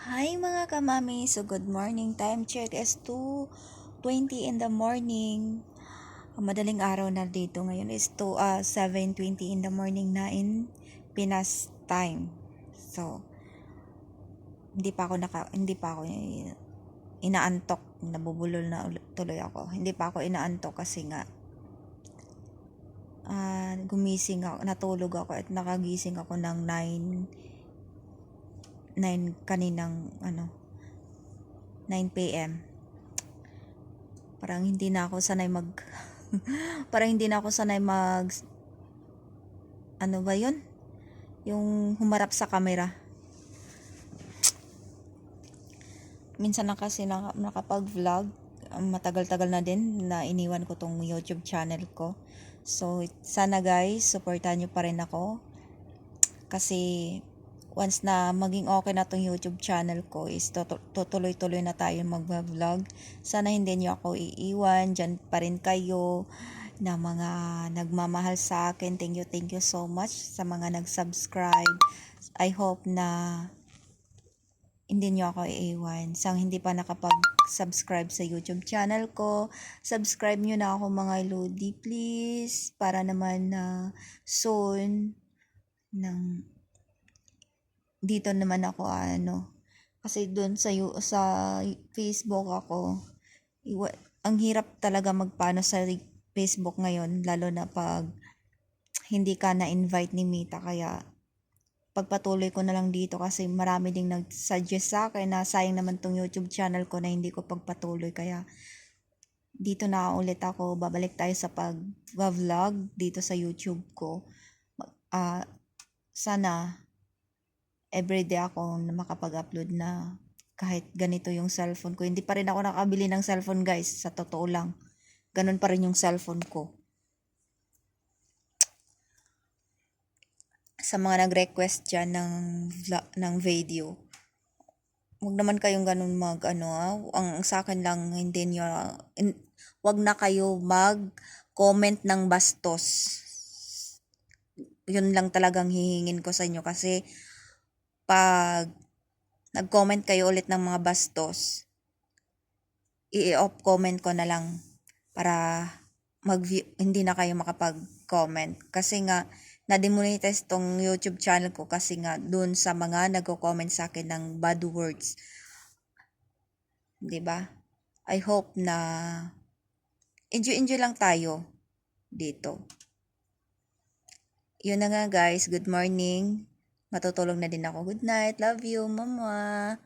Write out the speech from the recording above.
Hi mga kamami, so good morning. Time check is 2:20 in the morning. Madaling araw na dito ngayon is 7:20 in the morning na in Pinas time. So, hindi pa ako inaantok, nabubulol na tuloy ako. Hindi pa ako inaantok kasi nga gumising ako, natulog ako at nakagising ako ng 9 kaninang 9 p.m. Parang hindi na ako sanay parang hindi na ako sanay ano ba 'yun? Yung humarap sa camera. Minsan na kasi nakapag-vlog, matagal-tagal na din na iniwan ko tong YouTube channel ko. So sana guys, supportahan niyo pa rin ako kasi once na maging okay na tong YouTube channel ko is tutuloy-tuloy na tayo mag-vlog. Sana hindi niyo ako iiwan, dyan pa rin kayo na mga nagmamahal sa akin. Thank you so much sa mga nag-subscribe. I hope na hindi niyo ako iiwan. Sang hindi pa nakapag-subscribe sa YouTube channel ko, subscribe niyo na ako mga lodi please, para naman na soon dito naman ako kasi doon sa Facebook ako ang hirap talaga magpaano sa Facebook ngayon, lalo na pag hindi ka na-invite ni Mita, kaya pagpatuloy ko na lang dito kasi marami ding nag-suggest sa akin na sayang naman tong YouTube channel ko na hindi ko pagpatuloy, kaya dito na ulit ako, babalik tayo sa pag-vlog dito sa YouTube ko. Sana everyday ako na makapag-upload na kahit ganito yung cellphone ko. Hindi pa rin ako nakabili ng cellphone guys, sa totoo lang. Ganun pa rin yung cellphone ko. Sa mga nag-request dyan ng video, huwag naman kayong ganun ang sa akin lang, hindi nyo, huwag na kayo mag-comment ng bastos. Yun lang talagang hihingin ko sa inyo, kasi pag nag-comment kayo ulit ng mga bastos, i-off comment ko na lang para hindi na kayo makapag-comment. Kasi nga, na-demonetize tong YouTube channel ko kasi nga dun sa mga nagko-comment sa akin ng bad words. 'Di ba? I hope na enjoy lang tayo dito. Yun na nga guys, good morning. Matutulog na din ako. Good night. Love you, mama.